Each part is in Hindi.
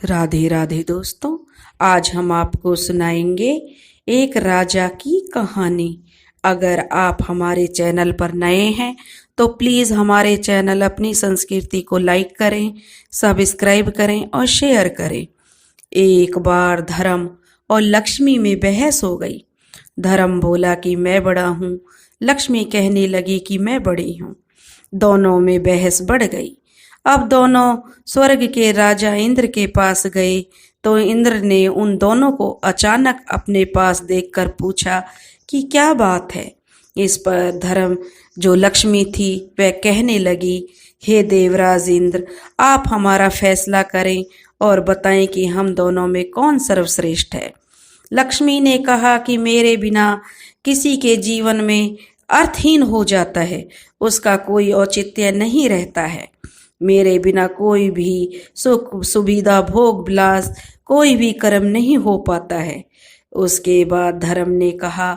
राधे राधे दोस्तों। आज हम आपको सुनाएंगे एक राजा की कहानी। अगर आप हमारे चैनल पर नए हैं तो प्लीज़ हमारे चैनल अपनी संस्कृति को लाइक करें, सब्सक्राइब करें और शेयर करें। एक बार धर्म और लक्ष्मी में बहस हो गई। धर्म बोला कि मैं बड़ा हूँ, लक्ष्मी कहने लगी कि मैं बड़ी हूँ। दोनों में बहस बढ़ गई। अब दोनों स्वर्ग के राजा इंद्र के पास गए तो इंद्र ने उन दोनों को अचानक अपने पास देखकर पूछा कि क्या बात है। इस पर धर्म जो लक्ष्मी थी वह कहने लगी, हे देवराज इंद्र, आप हमारा फैसला करें और बताएं कि हम दोनों में कौन सर्वश्रेष्ठ है। लक्ष्मी ने कहा कि मेरे बिना किसी के जीवन में अर्थहीन हो जाता है, उसका कोई औचित्य नहीं रहता है। मेरे बिना कोई भी सुख सुविधा भोग विलास कोई भी कर्म नहीं हो पाता है। उसके बाद धर्म ने कहा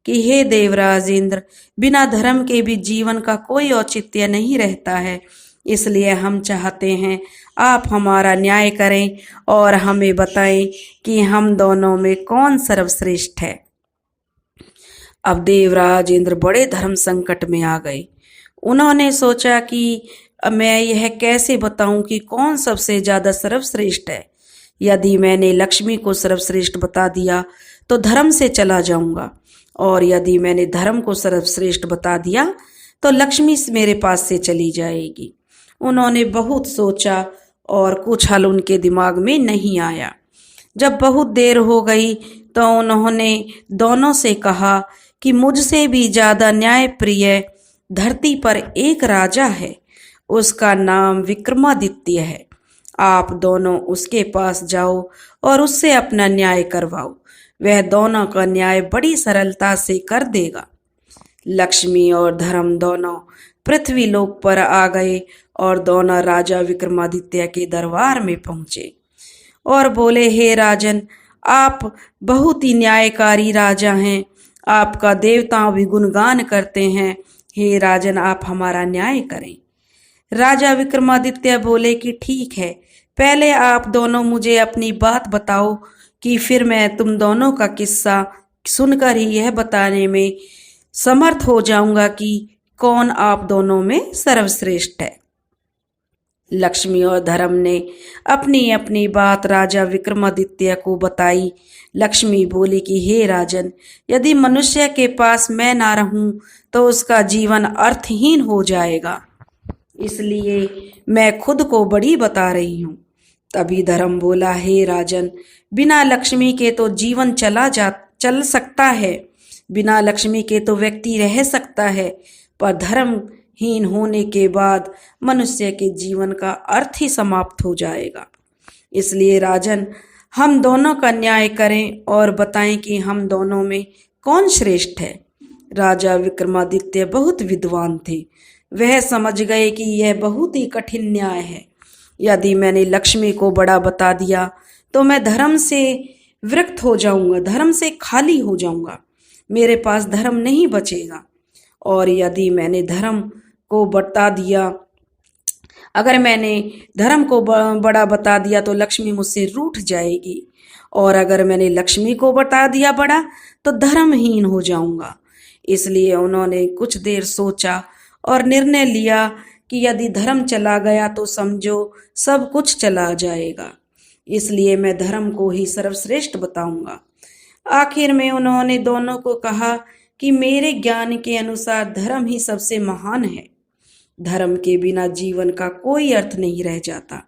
कि हे देवराज इंद्र, बिना धर्म के भी जीवन का कोई औचित्य नहीं रहता है। इसलिए हम चाहते हैं आप हमारा न्याय करें और हमें बताएं कि हम दोनों में कौन सर्वश्रेष्ठ है। अब देवराज इंद्र बड़े धर्म संकट में आ गए। उन्होंने सोचा कि अब मैं यह कैसे बताऊं कि कौन सबसे ज्यादा सर्वश्रेष्ठ है। यदि मैंने लक्ष्मी को सर्वश्रेष्ठ बता दिया तो धर्म से चला जाऊंगा, और यदि मैंने धर्म को सर्वश्रेष्ठ बता दिया तो लक्ष्मी मेरे पास से चली जाएगी। उन्होंने बहुत सोचा और कुछ हल उनके दिमाग में नहीं आया। जब बहुत देर हो गई तो उन्होंने दोनों से कहा कि मुझसे भी ज्यादा न्यायप्रिय धरती पर एक राजा है, उसका नाम विक्रमादित्य है। आप दोनों उसके पास जाओ और उससे अपना न्याय करवाओ, वह दोनों का न्याय बड़ी सरलता से कर देगा। लक्ष्मी और धर्म दोनों पृथ्वी लोक पर आ गए और दोनों राजा विक्रमादित्य के दरबार में पहुंचे और बोले, हे राजन, आप बहुत ही न्यायकारी राजा हैं, आपका देवताओं भी गुणगान करते हैं। हे राजन, आप हमारा न्याय करें। राजा विक्रमादित्य बोले कि ठीक है, पहले आप दोनों मुझे अपनी बात बताओ कि फिर मैं तुम दोनों का किस्सा सुनकर ही यह बताने में समर्थ हो जाऊंगा कि कौन आप दोनों में सर्वश्रेष्ठ है। लक्ष्मी और धर्म ने अपनी अपनी बात राजा विक्रमादित्य को बताई। लक्ष्मी बोली कि हे राजन, यदि मनुष्य के पास मैं ना रहूं तो उसका जीवन अर्थहीन हो जाएगा, इसलिए मैं खुद को बड़ी बता रही हूँ। तभी धर्म बोला, हे राजन, बिना लक्ष्मी के तो जीवन चल सकता है, बिना लक्ष्मी के तो व्यक्ति रह सकता है, पर धर्महीन होने के बाद मनुष्य के जीवन का अर्थ ही समाप्त हो जाएगा। इसलिए राजन, हम दोनों का न्याय करें और बताएं कि हम दोनों में कौन श्रेष्ठ है। राजा विक्रमादित्य बहुत विद्वान थे। वह समझ गए कि यह बहुत ही कठिन न्याय है। यदि मैंने लक्ष्मी को बड़ा बता दिया तो मैं धर्म से विरक्त हो जाऊंगा, धर्म से खाली हो जाऊंगा, मेरे पास धर्म नहीं बचेगा। और यदि मैंने धर्म को बता दिया, अगर मैंने धर्म को बड़ा बता दिया तो लक्ष्मी मुझसे रूठ जाएगी, और अगर मैंने लक्ष्मी को बता दिया बड़ा तो धर्महीन हो जाऊंगा। इसलिए उन्होंने कुछ देर सोचा और निर्णय लिया कि यदि धर्म चला गया तो समझो सब कुछ चला जाएगा, इसलिए मैं धर्म को ही सर्वश्रेष्ठ बताऊंगा। आखिर में उन्होंने दोनों को कहा कि मेरे ज्ञान के अनुसार धर्म ही सबसे महान है। धर्म के बिना जीवन का कोई अर्थ नहीं रह जाता।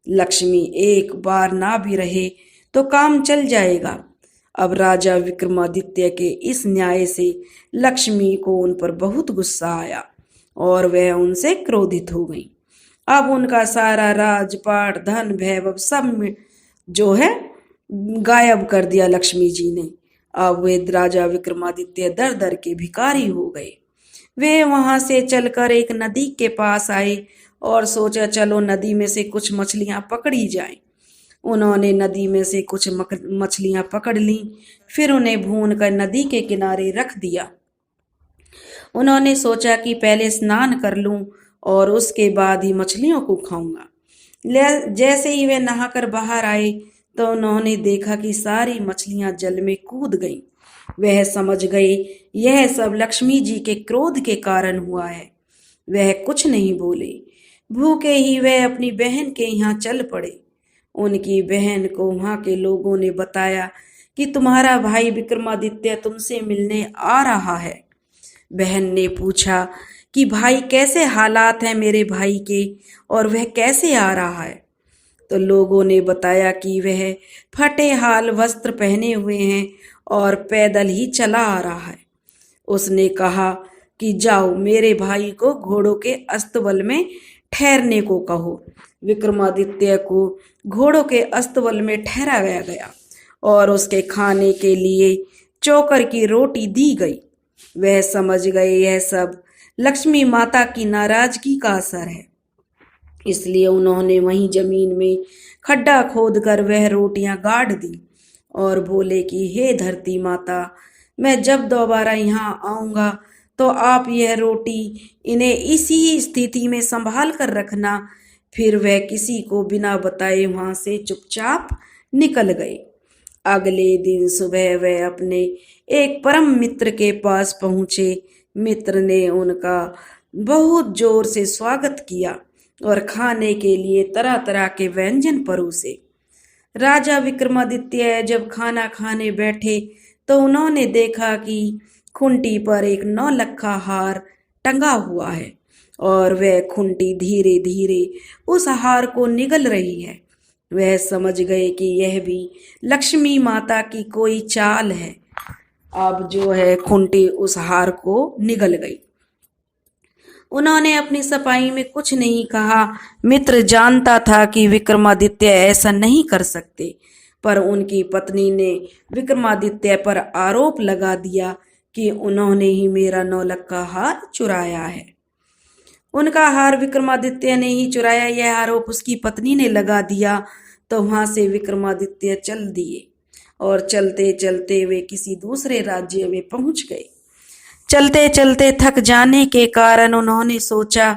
लक्ष्मी एक बार ना भी रहे तो काम चल जाएगा। अब राजा विक्रमादित्य के इस न्याय से लक्ष्मी को उन पर बहुत गुस्सा आया और वह उनसे क्रोधित हो गई। अब उनका सारा राजपाट, धन, वैभव सब जो है गायब कर दिया लक्ष्मी जी ने। अब वे राजा विक्रमादित्य दर दर के भिखारी हो गए। वे वहां से चलकर एक नदी के पास आए और सोचा चलो नदी में से कुछ मछलियां पकड़ी जाएं। उन्होंने नदी में से कुछ मछलियां पकड़ लीं, फिर उन्हें भून कर नदी के किनारे रख दिया। उन्होंने सोचा कि पहले स्नान कर लूं और उसके बाद ही मछलियों को खाऊंगा। जैसे ही वे नहाकर बाहर आए तो उन्होंने देखा कि सारी मछलियां जल में कूद गईं। वह समझ गए यह सब लक्ष्मी जी के क्रोध के कारण हुआ है। वह कुछ नहीं बोले। भूखे ही वह अपनी बहन के यहाँ चल पड़े। उनकी बहन को वहां के लोगों ने बताया कि तुम्हारा भाई विक्रमादित्य तुमसे मिलने आ रहा है। बहन ने पूछा कि भाई कैसे हालात हैं मेरे भाई के, और वह कैसे आ रहा है। तो लोगों ने बताया कि वह फटे हाल वस्त्र पहने हुए हैं और पैदल ही चला आ रहा है। उसने कहा कि जाओ मेरे भाई को घोड़ों के अस्तबल में ठहरने को कहो। विक्रमादित्य को घोड़ों के अस्तबल में ठहराया गया और उसके खाने के लिए चोकर की रोटी दी गई। वह समझ गए यह सब लक्ष्मी माता की नाराजगी का असर है, इसलिए उन्होंने वहीं जमीन में खड्डा खोदकर वह रोटियां गाड़ दी और बोले कि हे धरती माता, मैं जब दोबारा यहाँ आऊंगा तो आप यह रोटी इन्हें इसी स्थिति में संभाल कर रखना। फिर वह किसी को बिना बताए वहां से चुपचाप निकल गए। अगले दिन सुबह वह अपने एक परम मित्र के पास पहुंचे। मित्र ने उनका बहुत जोर से स्वागत किया और खाने के लिए तरह तरह के व्यंजन परोसे। राजा विक्रमादित्य जब खाना खाने बैठे तो उन्होंने देखा कि खूंटी पर एक 9 लक्खा हार टंगा हुआ है और वह खूंटी धीरे धीरे उस हार को निगल रही है। वह समझ गए कि यह भी लक्ष्मी माता की कोई चाल है। अब जो है खूंटी उस हार को निगल गई। उन्होंने अपनी सफाई में कुछ नहीं कहा। मित्र जानता था कि विक्रमादित्य ऐसा नहीं कर सकते, पर उनकी पत्नी ने विक्रमादित्य पर आरोप लगा दिया कि उन्होंने ही मेरा 9 लक्खा हार चुराया है। उनका हार विक्रमादित्य ने ही चुराया, यह आरोप उसकी पत्नी ने लगा दिया। तो वहां से विक्रमादित्य चल दिए और चलते चलते वे किसी दूसरे राज्य में पहुंच गए। चलते चलते थक जाने के कारण उन्होंने सोचा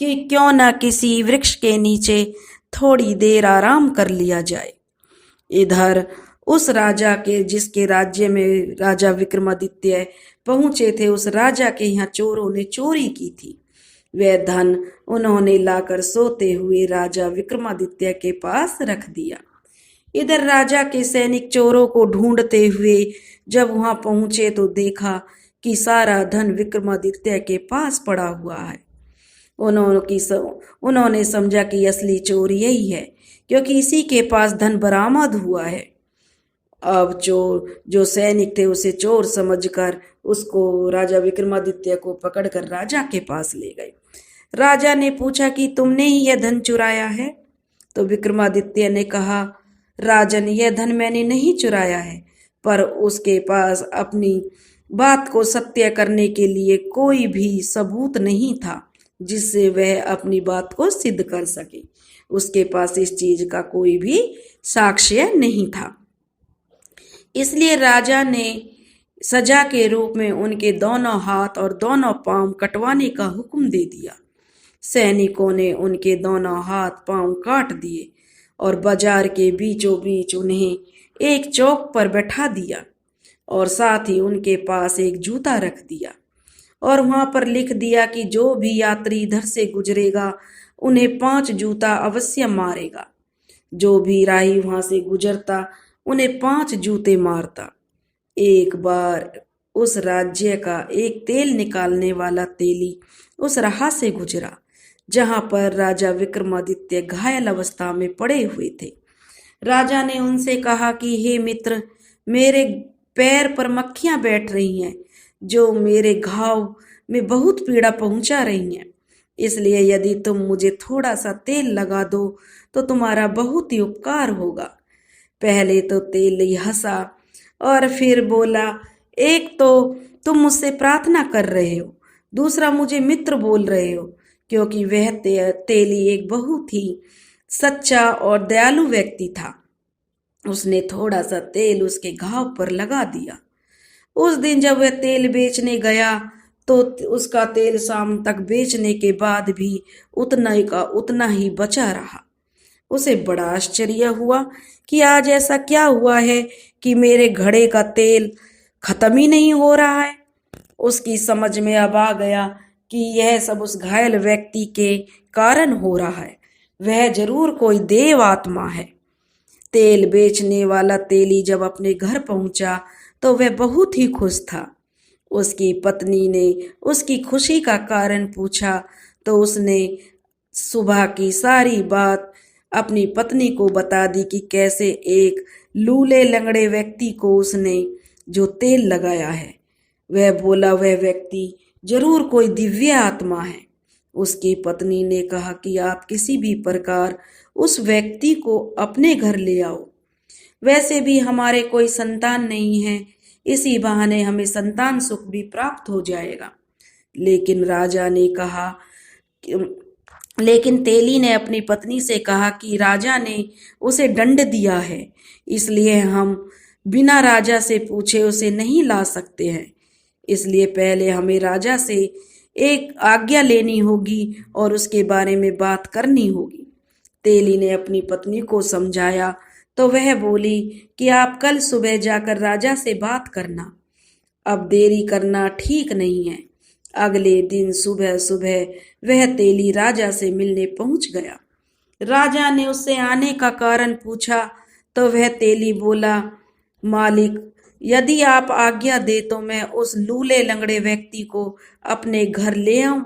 कि क्यों न किसी वृक्ष के नीचे थोड़ी देर आराम कर लिया जाए। इधर उस राजा के जिसके राज्य में राजा विक्रमादित्य पहुंचे थे, उस राजा के यहाँ चोरों ने चोरी की थी। वह धन उन्होंने लाकर सोते हुए राजा विक्रमादित्य के पास रख दिया। इधर राजा के सैनिक चोरों को ढूंढते हुए जब वहां पहुंचे तो देखा कि सारा धन विक्रमादित्य के पास पड़ा हुआ है। उन्होंने समझा कि असली चोर यही है, क्योंकि इसी के पास धन बरामद हुआ है। अब जो सैनिक थे उसे चोर समझकर उसको राजा विक्रमादित्य को पकड़कर राजा के पास ले गए। राजा ने पूछा कि तुमने ही यह धन चुराया है? तो विक्रमादित्य ने कहा, राजन, यह धन मैंने नहीं चुराया है, पर उसके पास अपनी बात को सत्य करने के लिए कोई भी सबूत नहीं था जिससे वह अपनी बात को सिद्ध कर सके। उसके पास इस चीज का कोई भी साक्ष्य नहीं था। इसलिए राजा ने सजा के रूप में उनके दोनों हाथ और दोनों पांव कटवाने का हुक्म दे दिया। सैनिकों ने उनके दोनों हाथ पांव काट दिए और बाजार के बीचों बीच उन्हें एक चौक पर बैठा दिया और साथ ही उनके पास एक जूता रख दिया और वहां पर लिख दिया कि जो भी यात्री इधर से गुजरेगा उन्हें 5 जूता अवश्य मारेगा। जो भी राही वहां से गुजरता उन्हें 5 जूते मारता। एक बार उस राज्य का एक तेल निकालने वाला तेली उस राह से गुजरा जहां पर राजा विक्रमादित्य घायल अवस्था में पड़े हुए थे। राजा ने उनसे कहा कि हे मित्र, मेरे पैर पर मक्खियां बैठ रही हैं जो मेरे घाव में बहुत पीड़ा पहुंचा रही हैं। इसलिए यदि तुम मुझे थोड़ा सा तेल लगा दो तो तुम्हारा बहुत ही उपकार होगा। पहले तो तेली हंसा और फिर बोला, एक तो तुम मुझसे प्रार्थना कर रहे हो, दूसरा मुझे मित्र बोल रहे हो, क्योंकि वह तेली एक बहुत ही सच्चा और दयालु व्यक्ति था। उसने थोड़ा सा तेल उसके घाव पर लगा दिया। उस दिन जब वह तेल बेचने गया तो उसका तेल शाम तक बेचने के बाद भी उतना ही बचा रहा। उसे बड़ा आश्चर्य हुआ कि आज ऐसा क्या हुआ है कि मेरे घड़े का तेल खत्म ही नहीं हो रहा है। उसकी समझ में अब आ गया कि यह सब उस घायल व्यक्ति के कारण हो रहा है। वह जरूर कोई देव आत्मा है। तेल बेचने वाला तेली जब अपने घर पहुंचा तो वह बहुत ही खुश था। उसकी पत्नी ने उसकी खुशी का कारण पूछा तो उसने सुबह की सारी बात अपनी पत्नी को बता दी कि कैसे एक लूले लंगड़े व्यक्ति को उसने जो तेल लगाया है। वह बोला वह व्यक्ति जरूर कोई दिव्य आत्मा है। उसकी पत्नी ने कहा कि आप किसी भी प्रकार उस व्यक्ति को अपने घर ले आओ। वैसे भी हमारे कोई संतान नहीं है, इसी बहाने हमें संतान सुख भी प्राप्त हो जाएगा। लेकिन राजा ने कहा लेकिन तेली ने अपनी पत्नी से कहा कि राजा ने उसे दंड दिया है, इसलिए हम बिना राजा से पूछे उसे नहीं ला सकते हैं। इसलिए पहले हमें राजा से एक आज्ञा लेनी होगी और उसके बारे में बात करनी होगी। तेली ने अपनी पत्नी को समझाया तो वह बोली कि आप कल सुबह जाकर राजा से बात करना, अब देरी करना ठीक नहीं है। अगले दिन सुबह सुबह वह तेली राजा से मिलने पहुंच गया। राजा ने उससे आने का कारण पूछा तो वह तेली बोला, मालिक, यदि आप आज्ञा दे तो मैं उस लूले लंगड़े व्यक्ति को अपने घर ले आऊं।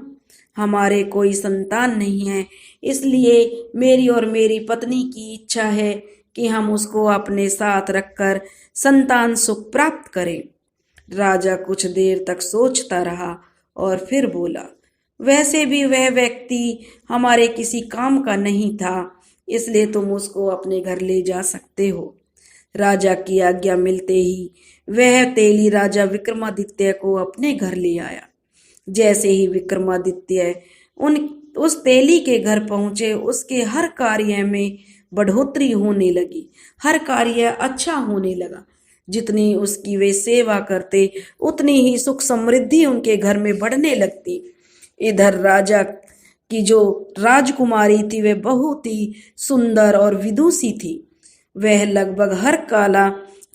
हमारे कोई संतान नहीं है, इसलिए मेरी और मेरी पत्नी की इच्छा है कि हम उसको अपने साथ रखकर संतान सुख प्राप्त करें। राजा कुछ देर तक सोचता रहा और फिर बोला, वैसे भी वह व्यक्ति हमारे किसी काम का नहीं था, इसलिए तुम उसको अपने घर ले जा सकते हो। राजा की आज्ञा मिलते ही वह तेली राजा विक्रमादित्य को अपने घर ले आया। जैसे ही विक्रमादित्य उस तेली के घर पहुंचे, उसके हर कार्य में बढ़ोतरी होने लगी, हर कार्य अच्छा होने लगा। जितनी उसकी वे सेवा करते उतनी ही सुख समृद्धि उनके घर में बढ़ने लगती। इधर राजा की जो राजकुमारी थी वह बहुत ही सुंदर और विदुषी थी। वह लगभग हर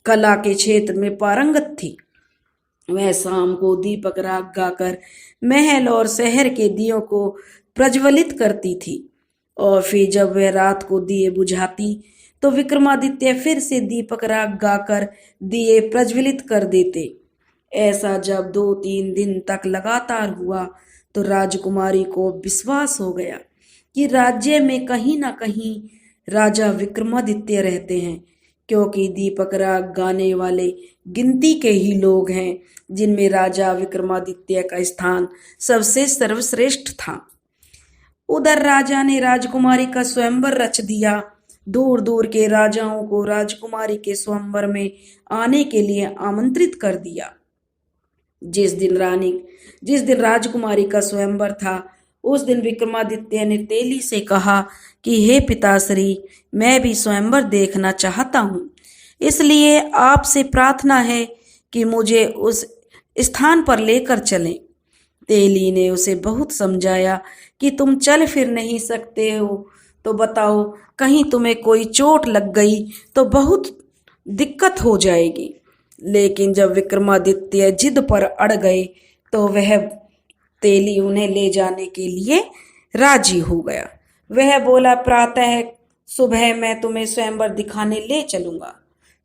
कला के क्षेत्र में पारंगत थी। वह शाम को दीपक राग गाकर महल और शहर के दियों को प्रज्वलित करती थी और फिर जब वह रात को दिए बुझाती तो विक्रमादित्य फिर से दीपक राग गाकर दिए प्रज्वलित कर देते। ऐसा जब 2-3 दिन तक लगातार हुआ तो राजकुमारी को विश्वास हो गया कि राज्य में कहीं ना कहीं राजा विक्रमादित्य रहते हैं, क्योंकि दीपक राग गाने वाले गिनती के ही लोग हैं जिनमें राजा विक्रमादित्य का स्थान सबसे सर्वश्रेष्ठ था। उधर राजा ने राजकुमारी का स्वयंवर रच दिया। दूर दूर के राजाओं को राजकुमारी के स्वयंवर में आने के लिए आमंत्रित कर दिया। जिस दिन राजकुमारी का स्वयंवर था, उस दिन विक्रमादित्य ने तेली से कहा कि हे पिताश्री, मैं भी स्वयंवर देखना चाहता हूँ, इसलिए आपसे प्रार्थना है कि मुझे उस स्थान पर लेकर चलें। तेली ने उसे बहुत समझाया कि तुम चल फिर नहीं सकते हो तो बताओ, कहीं तुम्हें कोई चोट लग गई तो बहुत दिक्कत हो जाएगी। लेकिन जब विक्रमादित्य जिद पर अड़ गए तो वह तेली उन्हें ले जाने के लिए राजी हो गया। वह बोला, प्रातः सुबह मैं तुम्हें स्वयंवर दिखाने ले चलूंगा।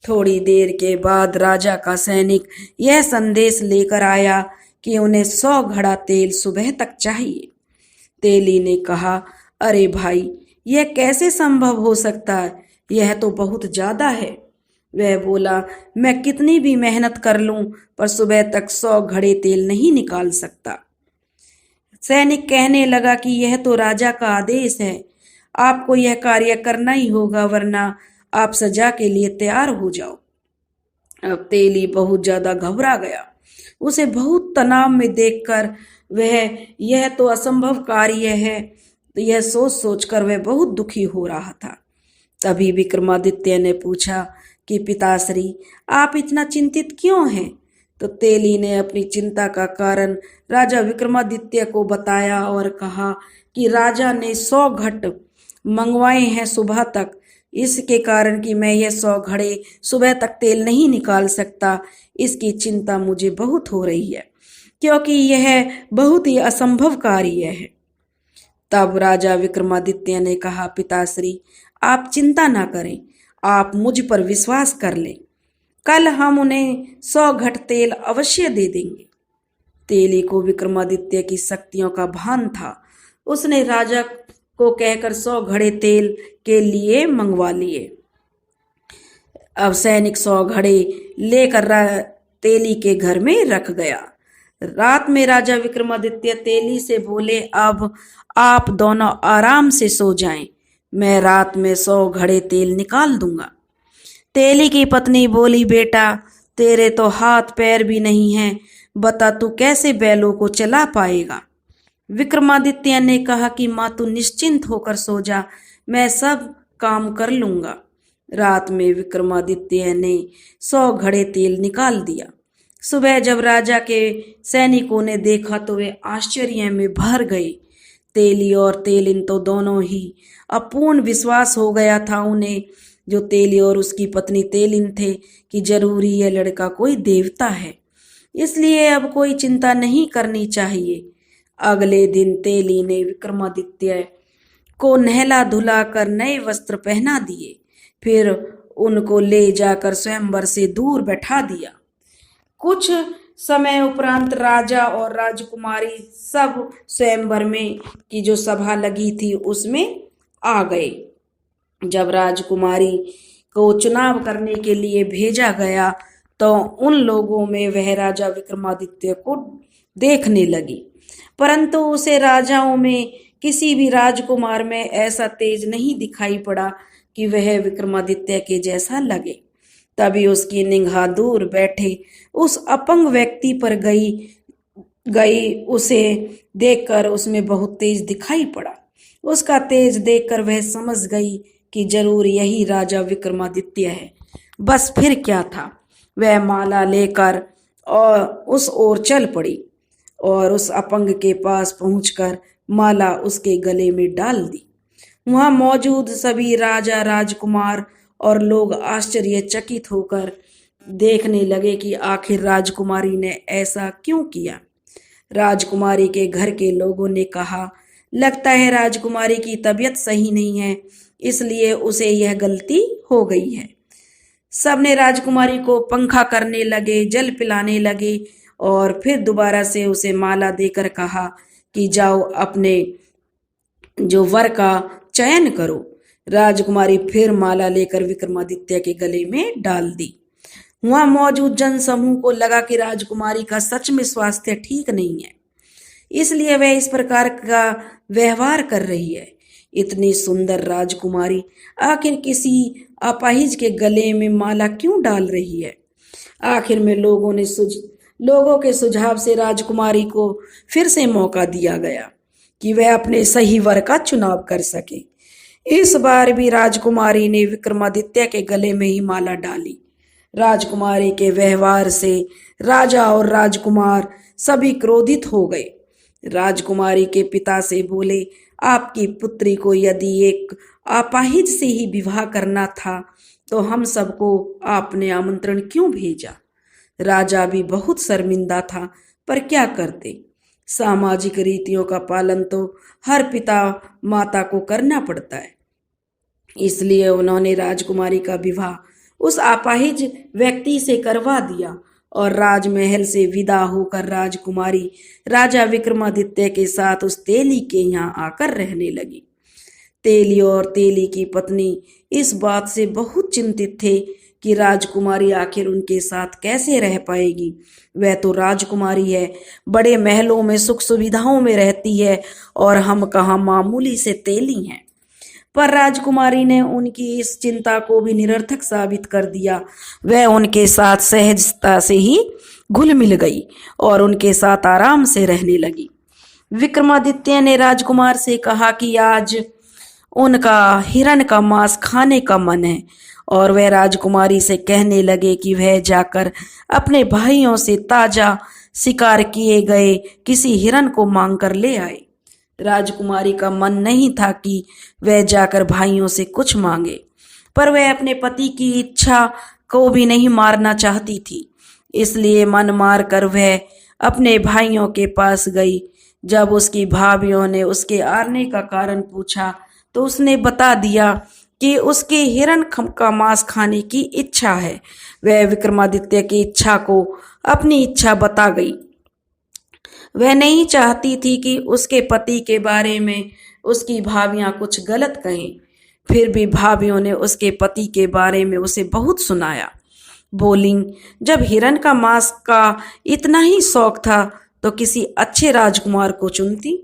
थोड़ी देर के बाद राजा का सैनिक यह संदेश लेकर आया कि उन्हें 100 घड़ा तेल सुबह तक चाहिए। तेली ने कहा, अरे भाई, यह कैसे संभव हो सकता है, यह तो बहुत ज्यादा है। वह बोला, मैं कितनी भी मेहनत कर लूं पर सुबह तक 100 घड़े तेल नहीं निकाल सकता। सैनिक कहने लगा कि यह तो राजा का आदेश है, आपको यह कार्य करना ही होगा, वरना आप सजा के लिए तैयार हो जाओ। अब तेली बहुत ज्यादा घबरा गया। उसे बहुत तनाव में देखकर वह यह तो असंभव कार्य है, तो यह सोच सोचकर वह बहुत दुखी हो रहा था। तभी विक्रमादित्य ने पूछा कि पिताश्री, आप इतना चिंतित क्यों हैं? तो तेली ने अपनी चिंता का कारण राजा विक्रमादित्य को बताया और कहा कि राजा ने 100 घट मंगवाए हैं सुबह तक, इसके कारण कि मैं यह 100 घड़े सुबह तक तेल नहीं निकाल सकता, इसकी चिंता मुझे बहुत हो रही है, क्योंकि यह बहुत ही असंभव कार्य है। तब राजा विक्रमादित्य ने कहा, पिताश्री आप चिंता ना करें, आप मुझ पर विश्वास कर लें, कल हम उन्हें 100 घट तेल अवश्य दे देंगे। तेली को विक्रमादित्य की शक्तियों का भान था। उसने राजा को कहकर 100 घड़े तेल के लिए मंगवा लिए। अब सैनिक 100 घड़े लेकर तेली के घर में रख गया। रात में राजा विक्रमादित्य तेली से बोले, अब आप दोनों आराम से सो जाएं, मैं रात में 100 घड़े तेल निकाल दूंगा। तेली की पत्नी बोली, बेटा तेरे तो हाथ पैर भी नहीं हैं, बता तू कैसे बैलों को चला पाएगा। विक्रमादित्य ने कहा कि माँ तू निश्चिंत होकर सो जा, मैं सब काम कर लूंगा। रात में विक्रमादित्य ने 100 घड़े तेल निकाल दिया। सुबह जब राजा के सैनिकों ने देखा तो वे आश्चर्य में भर गए। तेली और तेलिन तो दोनों ही अपूर्ण विश्वास हो गया था उन्हें, जो तेली और उसकी पत्नी तेलिन थे, कि जरूरी यह लड़का कोई देवता है, इसलिए अब कोई चिंता नहीं करनी चाहिए। अगले दिन तेली ने विक्रमादित्य को नहला धुला कर नए वस्त्र पहना दिए, फिर उनको ले जाकर स्वयंवर से दूर बैठा दिया। कुछ समय उपरांत राजा और राजकुमारी सब स्वयंवर में की जो सभा लगी थी उसमें आ गए। जब राजकुमारी को चुनाव करने के लिए भेजा गया तो उन लोगों में वह राजा विक्रमादित्य को देखने लगी, परंतु उसे राजाओं में किसी भी राजकुमार में ऐसा तेज नहीं दिखाई पड़ा कि वह विक्रमादित्य के जैसा लगे। तभी उसकी निगाह दूर बैठे उस अपंग व्यक्ति पर गई उसे देखकर उसमें बहुत तेज दिखाई पड़ा। उसका तेज देखकर वह समझ गई कि जरूर यही राजा विक्रमादित्य है। बस फिर क्या था, वह माला लेकर और उस ओर चल पड़ी और उस अपंग के पास पहुंचकर माला उसके गले में डाल दी। वहां मौजूद सभी राजा राजकुमार और लोग आश्चर्यचकित होकर देखने लगे कि आखिर राजकुमारी ने ऐसा क्यों किया। राजकुमारी के घर के लोगों ने कहा, लगता है राजकुमारी की तबीयत सही नहीं है, इसलिए उसे यह गलती हो गई है। सबने राजकुमारी को पंखा करने लगे, जल पिलाने लगे और फिर दोबारा से उसे माला देकर कहा कि जाओ अपने जो वर का चयन करो। राजकुमारी फिर माला लेकर विक्रमादित्य के गले में डाल दी। वहां मौजूद जन समूह को लगा कि राजकुमारी का सच में स्वास्थ्य ठीक नहीं है, इसलिए वह इस प्रकार का व्यवहार कर रही है। इतनी सुंदर राजकुमारी आखिर किसी अपाहिज के गले में माला क्यों डाल रही है। आखिर में लोगों के सुझाव से राजकुमारी को फिर से मौका दिया गया कि वह अपने सही वर का चुनाव कर सके। इस बार भी राजकुमारी ने विक्रमादित्य के गले में ही माला डाली। राजकुमारी के व्यवहार से राजा और राजकुमार सभी क्रोधित हो गए। राजकुमारी के पिता से बोले, आपकी पुत्री को यदि एक अपाहिज से ही विवाह करना था तो हम सबको आपने आमंत्रण क्यों भेजा। राजा भी बहुत शर्मिंदा था, पर क्या करते, सामाजिक रीतियों का पालन तो हर पिता माता को करना पड़ता है। इसलिए उन्होंने राजकुमारी का विवाह उस अपाहिज व्यक्ति से करवा दिया और राजमहल से विदा होकर राजकुमारी राजा विक्रमादित्य के साथ उस तेली के यहाँ आकर रहने लगी। तेली और तेली की पत्नी इस बात से बहुत चिंतित थे कि राजकुमारी आखिर उनके साथ कैसे रह पाएगी। वह तो राजकुमारी है, बड़े महलों में सुख सुविधाओं में रहती है और हम कहाँ मामूली से तेली हैं। पर राजकुमारी ने उनकी इस चिंता को भी निरर्थक साबित कर दिया। वह उनके साथ सहजता से ही घुल मिल गई और उनके साथ आराम से रहने लगी। विक्रमादित्य ने राजकुमार से कहा कि आज उनका हिरण का मांस खाने का मन है और वह राजकुमारी से कहने लगे कि वह जाकर अपने भाइयों से ताजा शिकार किए गए किसी हिरण को मांग कर ले आए। राजकुमारी का मन नहीं था कि वह जाकर भाइयों से कुछ मांगे, पर वह अपने पति की इच्छा को भी नहीं मारना चाहती थी। इसलिए मन मार कर वह अपने भाइयों के पास गई। जब उसकी भाभियों ने उसके आने का कारण पूछा तो उसने बता दिया कि उसके हिरण का मांस खाने की इच्छा है। वह विक्रमादित्य की इच्छा को अपनी इच्छा बता गई। वह नहीं चाहती थी कि उसके पति के बारे में उसकी भाभियां कुछ गलत कहें। फिर भी भाभियों ने उसके पति के बारे में उसे बहुत सुनाया। बोली, जब हिरण का मांस का इतना ही शौक था तो किसी अच्छे राजकुमार को चुनती।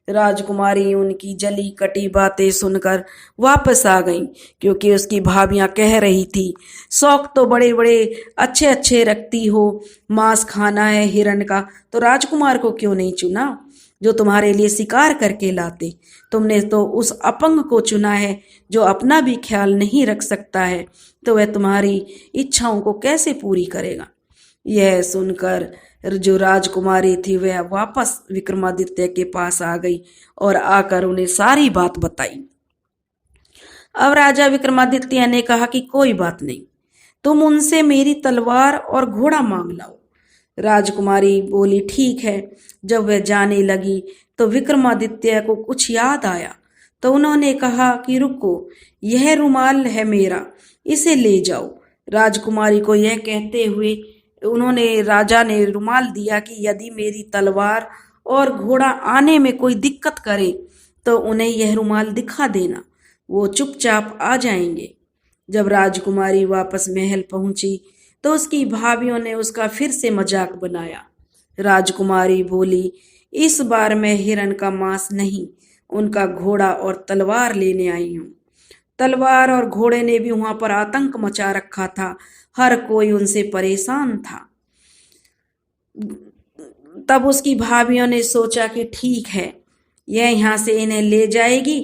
राजकुमारी उनकी जली कटी बातें सुनकर वापस आ गई, क्योंकि उसकी भाभियां कह रही थी, शौक तो बड़े बड़े अच्छे अच्छे रखती हो, मांस खाना है हिरण का तो राजकुमार को क्यों नहीं चुना जो तुम्हारे लिए शिकार करके लाते। तुमने तो उस अपंग को चुना है जो अपना भी ख्याल नहीं रख सकता है, तो वह तुम्हारी इच्छाओं को कैसे पूरी करेगा। यह सुनकर जो राजकुमारी थी वह वापस विक्रमादित्य के पास आ गई और आकर उन्हें सारी बात बताई। अब राजा विक्रमादित्य ने कहा कि कोई बात नहीं, तुम उनसे मेरी तलवार और घोड़ा मांग लाओ। राजकुमारी बोली, ठीक है। जब वह जाने लगी तो विक्रमादित्य को कुछ याद आया, तो उन्होंने कहा कि रुको, यह रुमाल है मेरा, इसे ले जाओ। राजकुमारी को यह कहते हुए राजा ने रुमाल दिया कि यदि मेरी तलवार और घोड़ा आने में कोई दिक्कत करे तो उन्हें यह रुमाल दिखा देना, वो चुपचाप आ जाएंगे। जब राजकुमारी वापस महल पहुंची तो उसकी भाभियों ने उसका फिर से मजाक बनाया। राजकुमारी बोली, इस बार मैं हिरण का मांस नहीं, उनका घोड़ा और तलवार लेने आई हूँ। तलवार और घोड़े ने भी वहां पर आतंक मचा रखा था, हर कोई उनसे परेशान था। तब उसकी भाभियों ने सोचा कि ठीक है, यह यहाँ से इन्हें ले जाएगी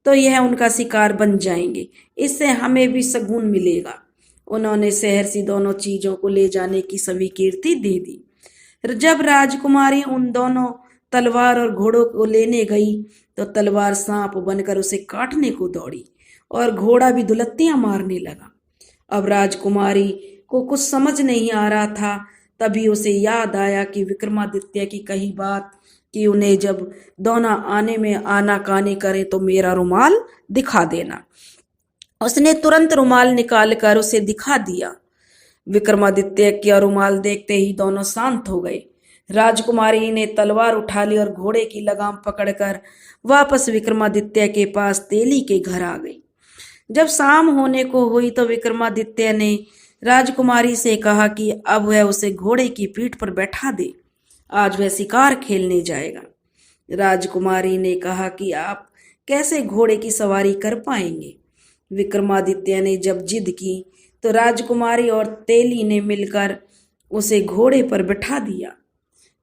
तो यह उनका शिकार बन जाएंगे, इससे हमें भी शगुन मिलेगा। उन्होंने शहर से दोनों चीजों को ले जाने की स्वीकृति दे दी। जब राजकुमारी उन दोनों तलवार और घोड़ों को लेने गई तो तलवार सांप बनकर उसे काटने को दौड़ी और घोड़ा भी दुलत्तियां मारने लगा। अब राजकुमारी को कुछ समझ नहीं आ रहा था। तभी उसे याद आया कि विक्रमादित्य की कही बात कि उन्हें जब दोनों आने में आनाकानी करे तो मेरा रुमाल दिखा देना। उसने तुरंत रुमाल निकाल कर उसे दिखा दिया। विक्रमादित्य का रुमाल देखते ही दोनों शांत हो गए। राजकुमारी ने तलवार उठा ली और घोड़े की लगाम पकड़कर वापस विक्रमादित्य के पास तेली के घर आ गई। जब शाम होने को हुई तो विक्रमादित्य ने राजकुमारी से कहा कि अब वह उसे घोड़े की पीठ पर बैठा दे, आज वह शिकार खेलने जाएगा। राजकुमारी ने कहा कि आप कैसे घोड़े की सवारी कर पाएंगे। विक्रमादित्य ने जब जिद की तो राजकुमारी और तेली ने मिलकर उसे घोड़े पर बैठा दिया,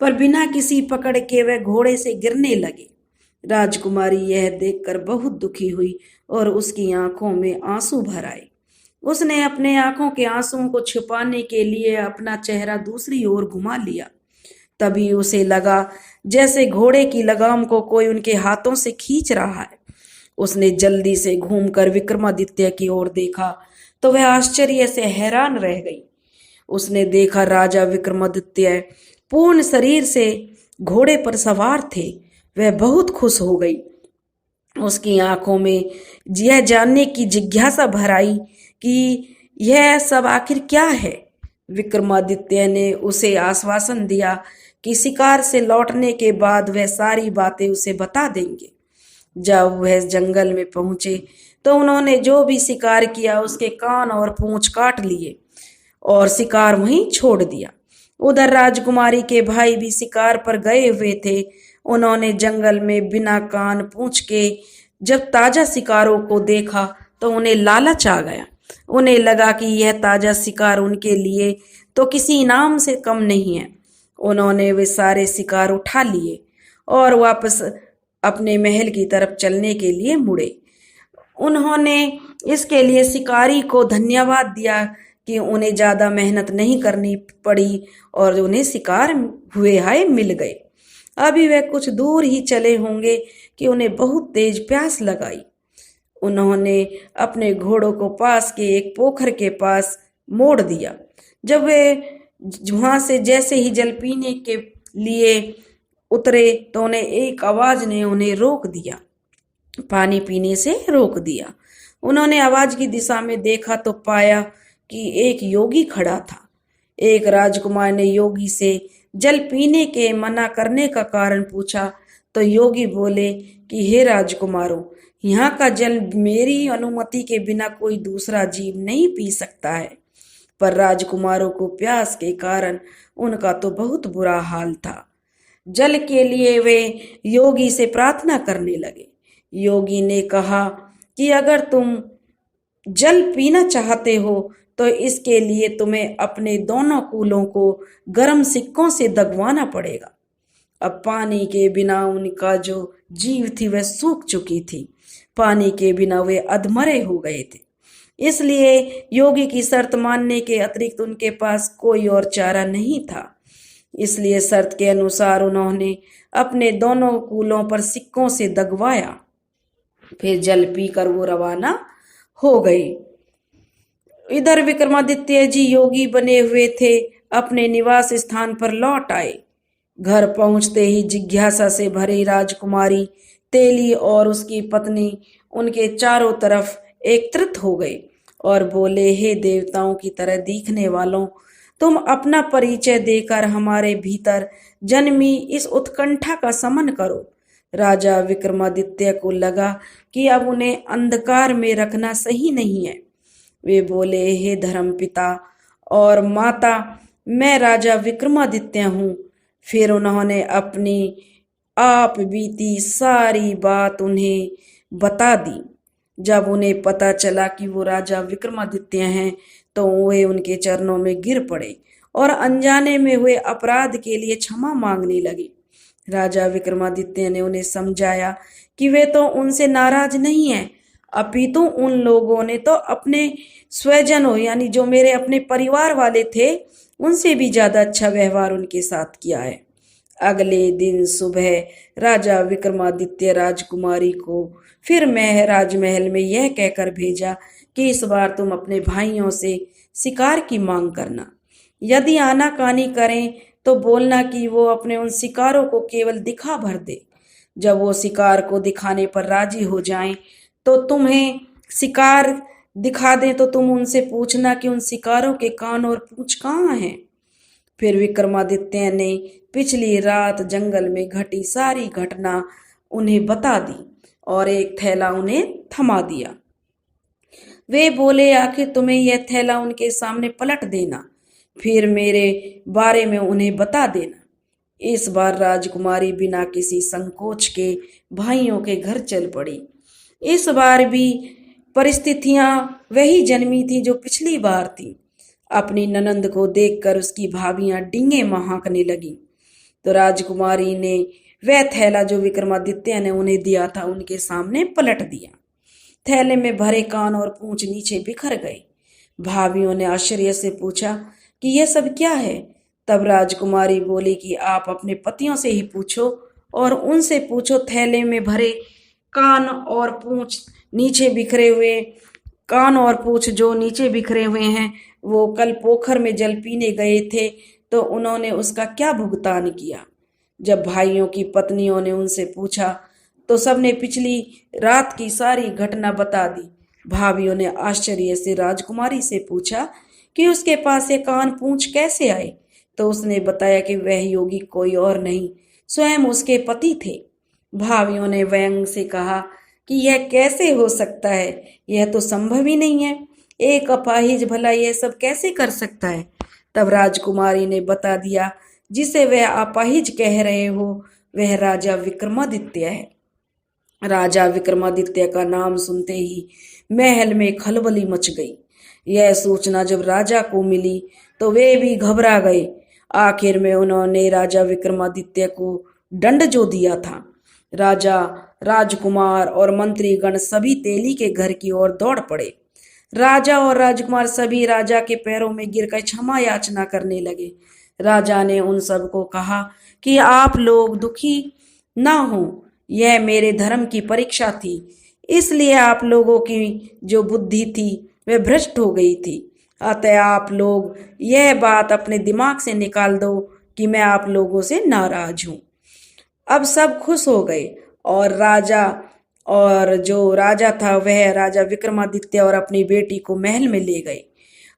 पर बिना किसी पकड़ के वह घोड़े से गिरने लगे। राजकुमारी यह देखकर बहुत दुखी हुई और उसकी आंखों में आंसू भर आए। उसने अपने आंखों के आंसुओं को छुपाने के लिए अपना चेहरा दूसरी ओर घुमा लिया। तभी उसे लगा जैसे घोड़े की लगाम को कोई उनके हाथों से खींच रहा है। उसने जल्दी से घूमकर विक्रमादित्य की ओर देखा तो वह आश्चर्य से हैरान रह गई। उसने देखा राजा विक्रमादित्य पूर्ण शरीर से घोड़े पर सवार थे। वह बहुत खुश हो गई। उसकी आंखों में यह जानने की जिज्ञासा भर आई कि यह सब आखिर क्या है। विक्रमादित्य ने उसे आश्वासन दिया कि शिकार से लौटने के बाद वह सारी बातें उसे बता देंगे। जब वह जंगल में पहुंचे तो उन्होंने जो भी शिकार किया उसके कान और पूंछ काट लिए और शिकार वहीं छोड़ दिया। उधर राजकुमारी के भाई भी शिकार पर गए हुए थे। उन्होंने जंगल में बिना कान पूंछ के जब ताजा शिकारों को देखा तो उन्हें लालच आ गया। उन्हें लगा कि यह ताजा शिकार उनके लिए तो किसी इनाम से कम नहीं है। उन्होंने वे सारे शिकार उठा लिए और वापस अपने महल की तरफ चलने के लिए मुड़े। उन्होंने इसके लिए शिकारी को धन्यवाद दिया कि उन्हें ज्यादा मेहनत नहीं करनी पड़ी और उन्हें शिकार हुए हाय मिल गए। अभी वे कुछ दूर ही चले होंगे कि उन्हें बहुत तेज प्यास लगाई। उन्होंने अपने घोड़ों को पास के एक पोखर के पास मोड़ दिया। जब वे वहां से जैसे ही जल पीने के लिए उतरे तो उन्हें एक आवाज ने उन्हें रोक दिया, पानी पीने से रोक दिया। उन्होंने आवाज की दिशा में देखा तो पाया कि एक योगी खड़ा था। एक राजकुमार ने योगी से जल पीने के मना करने का कारण पूछा तो योगी बोले कि हे राजकुमारों, यहाँ का जल मेरी अनुमति के बिना कोई दूसरा जीव नहीं पी सकता है। पर राजकुमारों को प्यास के कारण उनका तो बहुत बुरा हाल था। जल के लिए वे योगी से प्रार्थना करने लगे। योगी ने कहा कि अगर तुम जल पीना चाहते हो तो इसके लिए तुम्हें अपने दोनों कूलों को गर्म सिक्कों से दगवाना पड़ेगा। अब पानी के बिना उनका जो जीव थी वह सूख चुकी थी। पानी के बिना वे अधमरे हो गए थे। इसलिए योगी की शर्त मानने के अतिरिक्त उनके पास कोई और चारा नहीं था। इसलिए शर्त के अनुसार उन्होंने अपने दोनों कूलों पर सिक्कों से दगवाया। फिर जल पीकर वो रवाना हो गए। इधर विक्रमादित्य जी योगी बने हुए थे, अपने निवास स्थान पर लौट आए। घर पहुंचते ही जिज्ञासा से भरी राजकुमारी तेली और उसकी पत्नी उनके चारों तरफ एकत्रित हो गए और बोले, हे देवताओं की तरह दिखने वालों, तुम अपना परिचय देकर हमारे भीतर जन्मी इस उत्कंठा का शमन करो। राजा विक्रमादित्य को लगा कि अब उन्हें अंधकार में रखना सही नहीं है। वे बोले, हे धर्मपिता और माता, मैं राजा विक्रमादित्य हूँ। फिर उन्होंने अपनी आप बीती सारी बात उन्हें बता दी। जब उन्हें पता चला कि वो राजा विक्रमादित्य हैं तो वे उनके चरणों में गिर पड़े और अनजाने में हुए अपराध के लिए क्षमा मांगने लगे। राजा विक्रमादित्य ने उन्हें समझाया कि वे तो उनसे नाराज नहीं हैं, अपितु उन लोगों ने तो अपने स्वजनों यानी जो मेरे अपने परिवार वाले थे उनसे भी ज्यादा अच्छा व्यवहार उनके साथ किया है। अगले दिन सुबह राजा विक्रमादित्य राजकुमारी को फिर राजमहल में यह कहकर भेजा कि इस बार तुम अपने भाइयों से शिकार की मांग करना। यदि आनाकानी करें तो बोलना कि वो अपने उन शिकारों को केवल दिखा भर दे। जब वो शिकार को दिखाने पर राजी हो जाएं तो तुम्हें शिकार दिखा दें तो तुम उनसे पूछना कि उन शिकारों के कान और पूंछ कहाँ हैं। फिर विक्रमादित्य ने पिछली रात जंगल में घटी सारी घटना उन्हें बता दी और एक थैला उन्हें थमा दिया। वे बोले, आखिर तुम्हें यह थैला उनके सामने पलट देना, फिर मेरे बारे में उन्हें बता देना। इस बार राजकुमारी बिना किसी संकोच के भाइयों के घर चल पड़ी। इस बार भी परिस्थितियां वही जन्मी थी जो पिछली बार थी। अपनी ननंद को देखकर उसकी भाभियां डींगे हाँकने लगी तो राजकुमारी ने वह थैला जो विक्रमादित्य ने उन्हें दिया था उनके सामने पलट दिया। थैले में भरे कान और पूंछ नीचे बिखर गए। भाभियों ने आश्चर्य से पूछा कि यह सब क्या है। तब राजकुमारी बोली कि आप अपने पतियों से ही पूछो और उनसे पूछो थैले में भरे कान और पूंछ नीचे बिखरे हुए कान और पूंछ जो नीचे बिखरे हुए हैं वो कल पोखर में जल पीने गए थे तो उन्होंने उसका क्या भुगतान किया। जब भाइयों की पत्नियों ने उनसे पूछा तो सबने पिछली रात की सारी घटना बता दी। भाभियों ने आश्चर्य से राजकुमारी से पूछा कि उसके पास ये कान पूंछ कैसे आए तो उसने बताया कि वह योगी कोई और नहीं स्वयं उसके पति थे। भाभियों ने व्यंग से कहा कि यह कैसे हो सकता है, यह तो संभव ही नहीं है। एक अपाहिज भला यह सब कैसे कर सकता है। तब राजकुमारी ने बता दिया जिसे वह अपाहिज कह रहे हो वह राजा विक्रमादित्य है। राजा विक्रमादित्य का नाम सुनते ही महल में खलबली मच गई। यह सूचना जब राजा को मिली तो वे भी घबरा गए। आखिर में उन्होंने राजा विक्रमादित्य को दंड जो दिया था। राजा, राजकुमार और मंत्रीगण सभी तेली के घर की ओर दौड़ पड़े। राजा और राजकुमार सभी राजा के पैरों में गिरकर क्षमा याचना करने लगे। राजा ने उन सबको कहा कि आप लोग दुखी ना हो, यह मेरे धर्म की परीक्षा थी, इसलिए आप लोगों की जो बुद्धि थी वह भ्रष्ट हो गई थी। अतः आप लोग यह बात अपने दिमाग से निकाल दो कि मैं आप लोगों से नाराज हूं। अब सब खुश हो गए और जो राजा था वह राजा विक्रमादित्य और अपनी बेटी को महल में ले गए।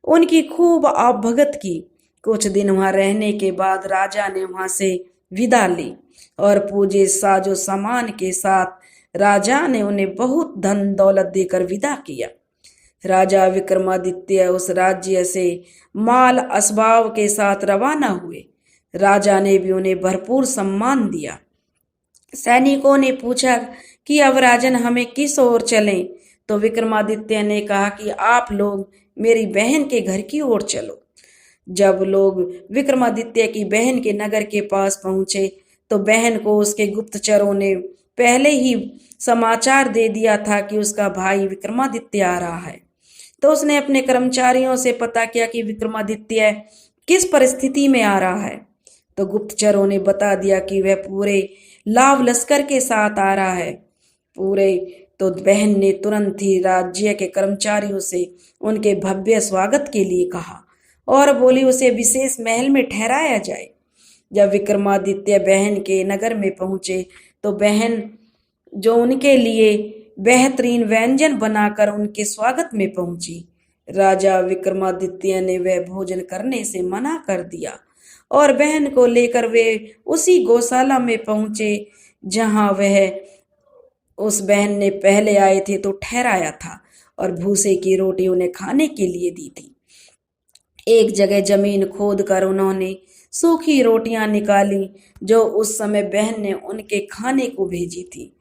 उनकी खूब आवभगत की। कुछ दिन वहां रहने के बाद राजा ने वहां से विदा ली और पूजे साजो सामान के साथ राजा ने उन्हें बहुत धन दौलत देकर विदा किया। राजा विक्रमादित्य उस राज्य से माल असबाब के साथ रवाना हुए। राजा ने भी उन्हें भरपूर सम्मान दिया। सैनिकों ने पूछा कि अब राजन हमें किस ओर चलें, तो विक्रमादित्य ने कहा कि आप लोग मेरी बहन के घर की ओर चलो। जब लोग विक्रमादित्य की बहन के नगर के पास पहुंचे तो बहन को उसके गुप्तचरों ने पहले ही समाचार दे दिया था कि उसका भाई विक्रमादित्य आ रहा है। तो उसने अपने कर्मचारियों से पता किया कि विक्रमादित्य किस परिस्थिति में आ रहा है। तो गुप्तचरों ने बता दिया कि वह पूरे लाव लश्कर के साथ आ रहा है। तो बहन ने तुरंत ही राज्य के कर्मचारियों से उनके भव्य स्वागत के लिए कहा और बोली उसे विशेष महल में ठहराया जाए। जब विक्रमादित्य बहन के नगर में पहुंचे तो बहन जो उनके लिए बेहतरीन व्यंजन बनाकर उनके स्वागत में पहुंची। राजा विक्रमादित्य ने वह भोजन करने से मना कर दिया और बहन को लेकर वे उसी गौशाला में पहुंचे जहां वह उस बहन ने पहले आए थे तो ठहराया था और भूसे की रोटी उन्हें खाने के लिए दी थी। एक जगह जमीन खोद कर उन्होंने सूखी रोटियां निकाली जो उस समय बहन ने उनके खाने को भेजी थी।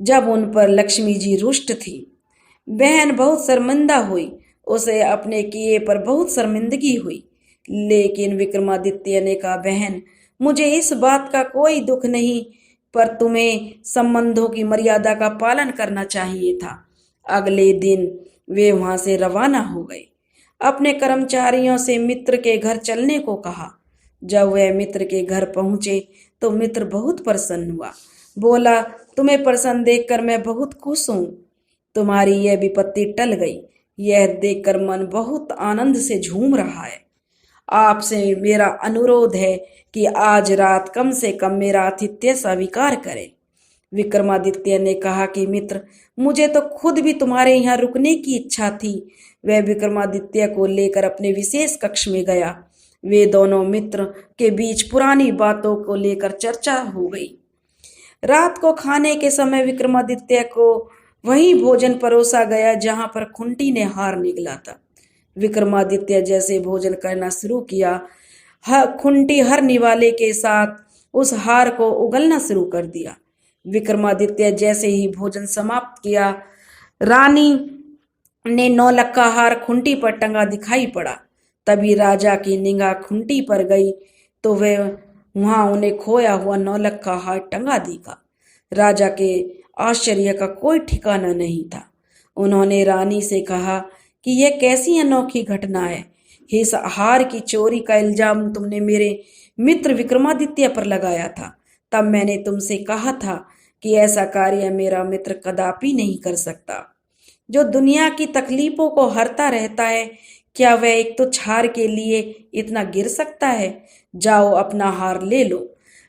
जब उन पर लक्ष्मी जी रुष्ट थी, बहन बहुत शर्मिंदा हुई। उसे अपने किए पर बहुत शर्मिंदगी हुई। लेकिन विक्रमादित्य ने कहा, बहन मुझे इस बात का कोई दुख नहीं, पर तुम्हें संबंधों की मर्यादा का पालन करना चाहिए था। अगले दिन वे वहां से रवाना हो गए। अपने कर्मचारियों से मित्र के घर चलने को कहा। जब वह मित्र के घर पहुंचे तो मित्र बहुत प्रसन्न हुआ। बोला, तुम्हें प्रसन्न देखकर मैं बहुत खुश हूं। तुम्हारी यह विपत्ति टल गई। यह देखकर मन बहुत आनंद से झूम रहा है। आपसे मेरा अनुरोध है कि आज रात कम से कम मेरा आतिथ्य स्वीकार करें। विक्रमादित्य ने कहा कि मित्र, मुझे तो खुद भी तुम्हारे यहाँ रुकने की इच्छा थी। वह विक्रमादित्य को लेकर अपने विशेष कक्ष में गया। वे दोनों मित्र के बीच पुरानी बातों को लेकर चर्चा हो गई। रात को खाने के समय विक्रमादित्य को वही भोजन परोसा गया जहां पर खुंटी ने हार निगला था। विक्रमादित्य जैसे भोजन करना शुरू किया, खुंटी हर निवाले के साथ उस हार को उगलना शुरू कर दिया। विक्रमादित्य जैसे ही भोजन समाप्त किया, रानी ने नौलखा हार खुंटी पर टंगा दिखाई पड़ा। तभी राजा की निगाह खुंटी पर गई तो वह वहां उन्हें खोया हुआ नौलखा हार टंगा दिखा। राजा के आश्चर्य का कोई ठिकाना नहीं था। उन्होंने रानी से कहा कि यह कैसी अनोखी घटना है। इस हार की चोरी का इल्जाम तुमने मेरे मित्र विक्रमादित्य पर लगाया था। तब मैंने तुमसे कहा था कि ऐसा कार्य मेरा मित्र कदापि नहीं कर सकता। जो दुनिया की तकलीफों को हरता रहता है, क्या वह एक तुच्छहार के लिए इतना गिर सकता है? जाओ अपना हार ले लो।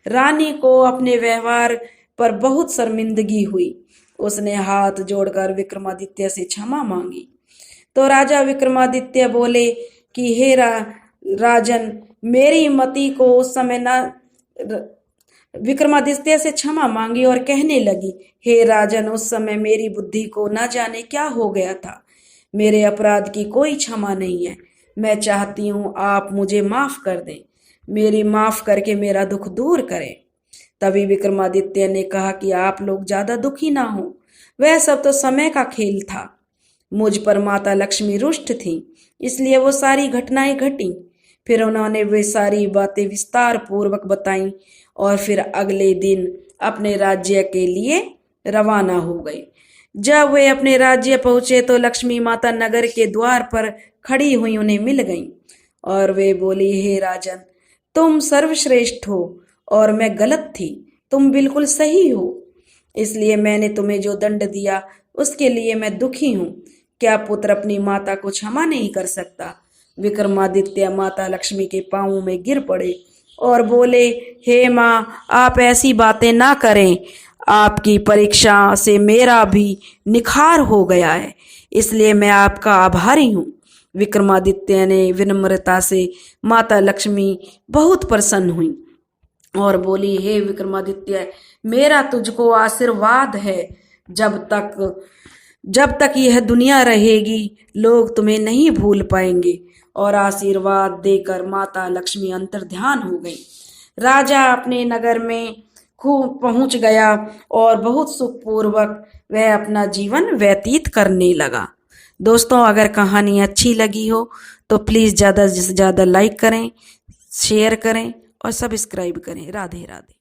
रानी को अपने व्यवहार पर बहुत शर्मिंदगी हुई। उसने हाथ जोड़कर विक्रमादित्य से क्षमा मांगी। तो राजा विक्रमादित्य बोले कि हे राजन, मेरी मति को उस समय न विक्रमादित्य से क्षमा मांगी और कहने लगी, हे राजन, उस समय मेरी बुद्धि को न जाने क्या हो गया था। मेरे अपराध की कोई क्षमा नहीं है। मैं चाहती हूँ आप मुझे माफ कर दें, मेरी माफ करके मेरा दुख दूर करें। तभी विक्रमादित्य ने कहा कि आप लोग ज्यादा दुखी ना हो, वह सब तो समय का खेल था। मुझ पर माता लक्ष्मी रुष्ट थी, इसलिए वो सारी घटनाएं घटी। फिर उन्होंने वे सारी बातें विस्तार पूर्वक बताई और फिर अगले दिन अपने राज्य के लिए रवाना हो गए। जब वे अपने राज्य पहुंचे तो लक्ष्मी माता नगर के द्वार पर खड़ी हुई उन्हें मिल गईं और वे बोली, हे राजन, तुम सर्वश्रेष्ठ हो और मैं गलत थी, तुम बिल्कुल सही हो। इसलिए मैंने तुम्हें जो दंड दिया उसके लिए मैं दुखी हूँ। क्या पुत्र अपनी माता को क्षमा नहीं कर सकता? विक्रमादित्य माता लक्ष्मी के पांवों में गिर पड़े और बोले, हे माँ, आप ऐसी बातें ना करें। आपकी परीक्षा से मेरा भी निखार हो गया है, इसलिए मैं आपका आभारी हूँ। विक्रमादित्य ने विनम्रता से माता लक्ष्मी बहुत प्रसन्न हुई और बोली, हे विक्रमादित्य, मेरा तुझको आशीर्वाद है। जब तक यह दुनिया रहेगी लोग तुम्हें नहीं भूल पाएंगे। और आशीर्वाद देकर माता लक्ष्मी अंतर्ध्यान हो गई। राजा अपने नगर में खूब पहुंच गया और बहुत सुखपूर्वक वह अपना जीवन व्यतीत करने लगा। दोस्तों, अगर कहानी अच्छी लगी हो तो प्लीज़ ज़्यादा से ज़्यादा लाइक करें, शेयर करें और सब्सक्राइब करें। राधे राधे।